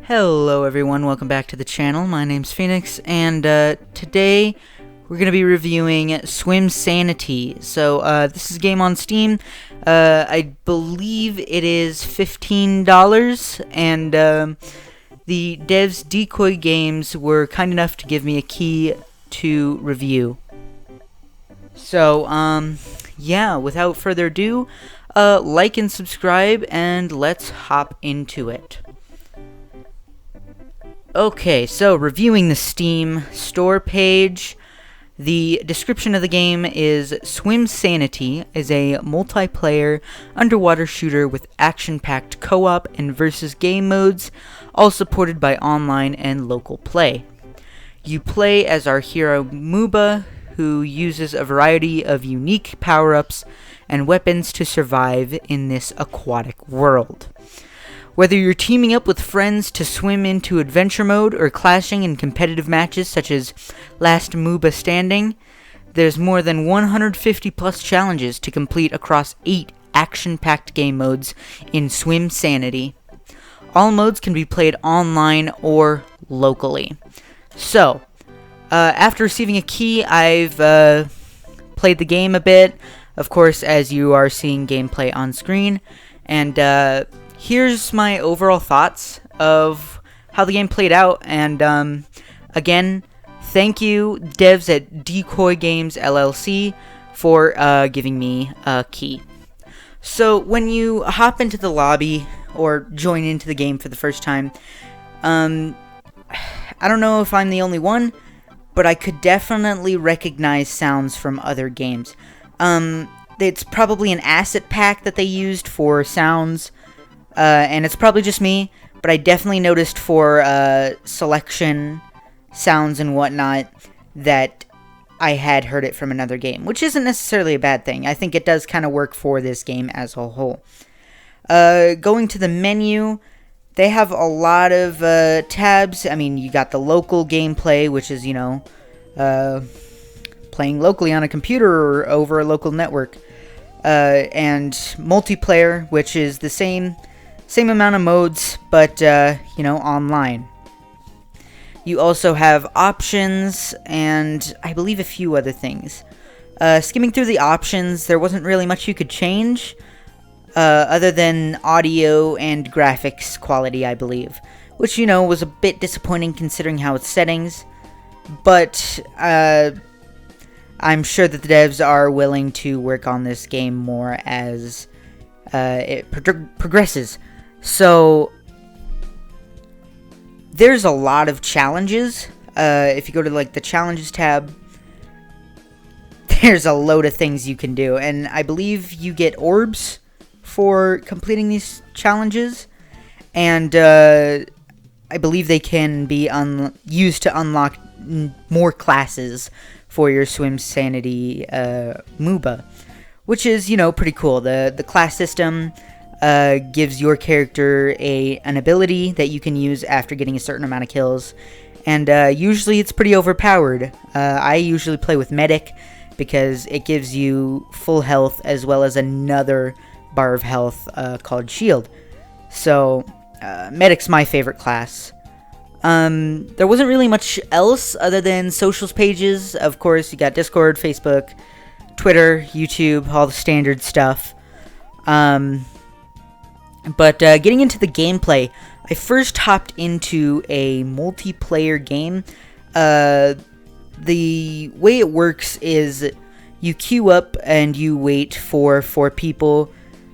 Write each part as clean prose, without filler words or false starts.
Hello everyone, welcome back to the channel. My name's Phoenix, and today we're going to be reviewing Swimsanity. So this is a game on Steam. I believe it is $15, and the devs Decoy Games were kind enough to give me a key to review. So yeah, without further ado, like and subscribe, and let's hop into it. Okay, so reviewing the Steam store page, the description of the game is Swimsanity is a multiplayer underwater shooter with action-packed co-op and versus game modes, all supported by online and local play. You play as our hero Muba, who uses a variety of unique power-ups and weapons to survive in this aquatic world. Whether you're teaming up with friends to swim into adventure mode or clashing in competitive matches such as Last Muba Standing, there's more than 150 plus challenges to complete across 8 action-packed game modes in Swimsanity. All modes can be played online or locally. So, after receiving a key, I've played the game a bit, of course, as you are seeing gameplay on screen, and here's my overall thoughts of how the game played out, and again, thank you, devs at Decoy Games LLC, for giving me a key. So, when you hop into the lobby, or join into the game for the first time, I don't know if I'm the only one, but I could definitely recognize sounds from other games. It's probably an asset pack that they used for sounds, and it's probably just me, but I definitely noticed for selection, sounds, and whatnot that I had heard it from another game, which isn't necessarily a bad thing. I think it does kind of work for this game as a whole. Going to the menu, they have a lot of tabs. I mean, you got the local gameplay, which is, playing locally on a computer or over a local network, and multiplayer, which is the same amount of modes, but, online. You also have options, and I believe a few other things. Skimming through the options, there wasn't really much you could change, other than audio and graphics quality, I believe. Which, was a bit disappointing considering how its settings, but, I'm sure that the devs are willing to work on this game more as it progresses. So, there's a lot of challenges. If you go to the challenges tab, there's a load of things you can do, and I believe you get orbs for completing these challenges, and I believe they can be used to unlock more classes for your Swimsanity Muba, which is, pretty cool. The class system gives your character an ability that you can use after getting a certain amount of kills, and usually it's pretty overpowered. I usually play with Medic because it gives you full health as well as another bar of health called Shield. So, Medic's my favorite class. There wasn't really much else other than socials pages. Of course, you got Discord, Facebook, Twitter, YouTube, all the standard stuff. But getting into the gameplay, I first hopped into a multiplayer game. The way it works is you queue up and you wait for 4 people.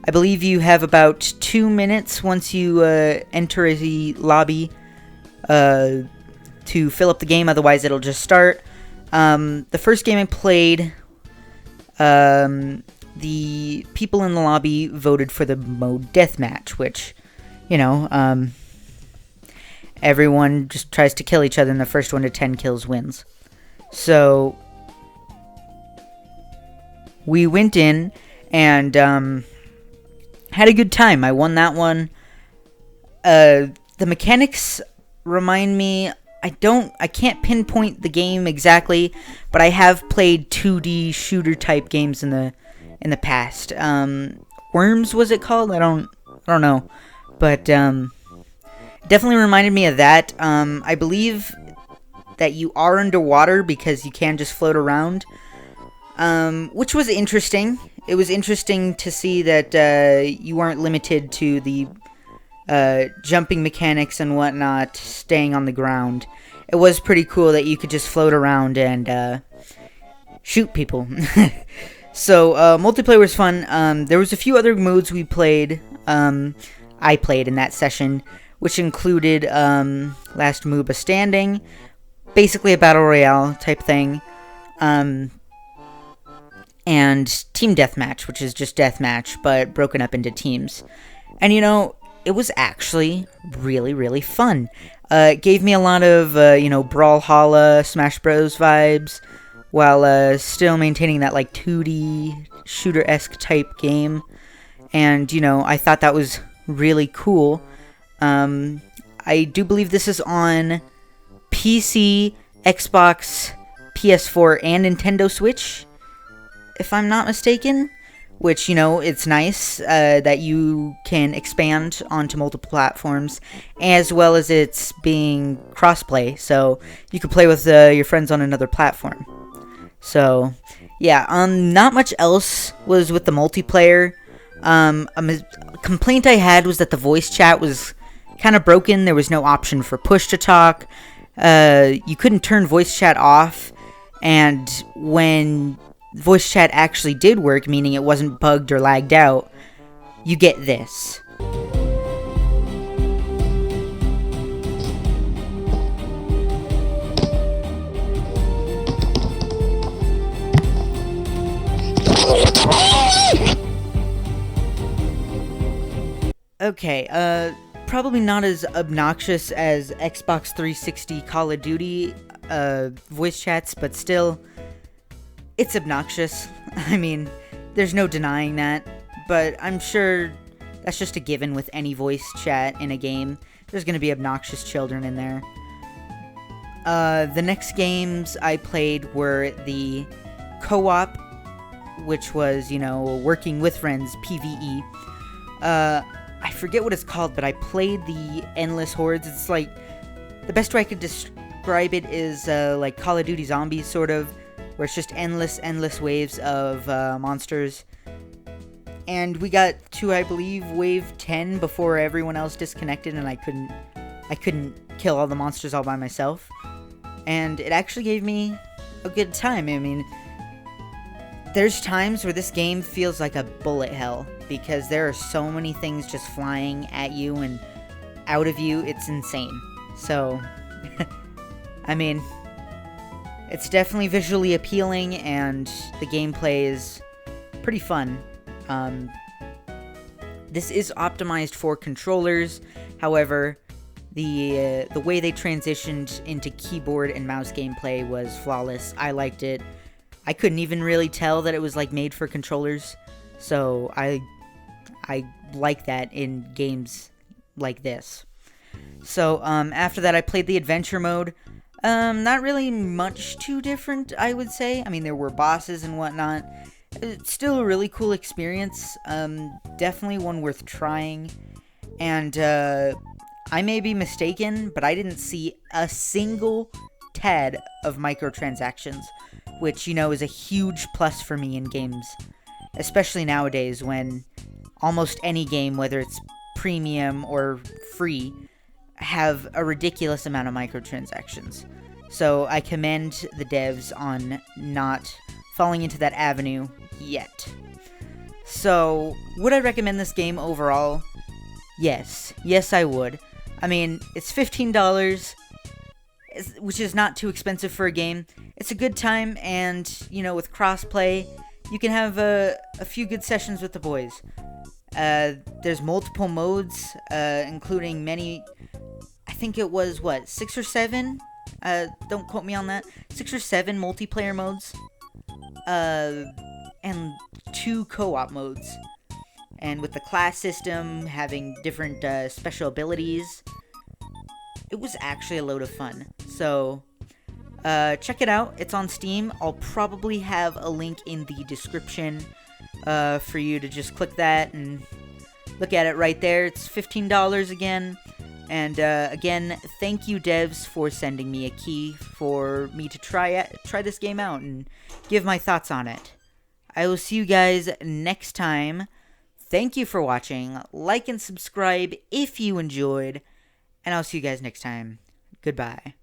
I believe you have about 2 minutes once you enter a lobby to fill up the game, otherwise it'll just start. The first game I played, the people in the lobby voted for the mode deathmatch, which, everyone just tries to kill each other, and the first 1 to 10 kills wins. So, we went in and had a good time. I won that one. The mechanics remind me, I can't pinpoint the game exactly, but I have played 2D shooter type games in the past. Worms, was it called? I don't know, but Definitely reminded me of that. I believe that you are underwater because you can just float around, which was interesting. It was interesting to see that you weren't limited to the jumping mechanics and whatnot, staying on the ground. It was pretty cool that you could just float around and shoot people. So multiplayer was fun. There was a few other modes we played. I played in that session, which included Last Mooba Standing, basically a battle royale type thing, and Team Deathmatch, which is just deathmatch but broken up into teams. And it was actually really, really fun. It gave me a lot of Brawlhalla, Smash Bros. Vibes, while still maintaining that 2D shooter-esque type game. And I thought that was really cool. I do believe this is on PC, Xbox, PS4, and Nintendo Switch, if I'm not mistaken. Which, it's nice that you can expand onto multiple platforms, as well as it's being crossplay, so you can play with your friends on another platform. So, yeah, not much else was with the multiplayer. A complaint I had was that the voice chat was kind of broken. There was no option for push to talk. You couldn't turn voice chat off, and when voice chat actually did work, meaning it wasn't bugged or lagged out, you get this. Okay, probably not as obnoxious as Xbox 360 Call of Duty voice chats, but still, it's obnoxious. I mean, there's no denying that, but I'm sure that's just a given with any voice chat in a game. There's going to be obnoxious children in there. The next games I played were the co-op, which was, working with friends, PvE. I forget what it's called, but I played the Endless Hordes. It's the best way I could describe it is like Call of Duty Zombies, sort of, where it's just endless waves of monsters. And we got to, I believe, wave 10 before everyone else disconnected, and I couldn't kill all the monsters all by myself. And it actually gave me a good time. I mean, there's times where this game feels like a bullet hell, because there are so many things just flying at you and out of you. It's insane. So, I mean, it's definitely visually appealing, and the gameplay is pretty fun. This is optimized for controllers. However, the way they transitioned into keyboard and mouse gameplay was flawless. I liked it. I couldn't even really tell that it was made for controllers. So I like that in games like this. So after that, I played the adventure mode. Not really much too different, I would say. I mean, there were bosses and whatnot. It's still a really cool experience. Definitely one worth trying. And I may be mistaken, but I didn't see a single tad of microtransactions, which, is a huge plus for me in games. Especially nowadays when almost any game, whether it's premium or free, have a ridiculous amount of microtransactions. So I commend the devs on not falling into that avenue yet. So, would I recommend this game overall? Yes. Yes, I would. I mean, it's $15, which is not too expensive for a game. It's a good time, and, with crossplay, you can have a few good sessions with the boys. There's multiple modes, including many, I think it was, 6 or 7? Don't quote me on that. 6 or 7 multiplayer modes. And 2 co-op modes. And with the class system having different special abilities, it was actually a load of fun. So, check it out. It's on Steam. I'll probably have a link in the description for you to just click that and look at it right there. It's $15 again. And again, thank you devs for sending me a key for me to try this game out and give my thoughts on it. I will see you guys next time. Thank you for watching. Like and subscribe if you enjoyed. And I'll see you guys next time. Goodbye.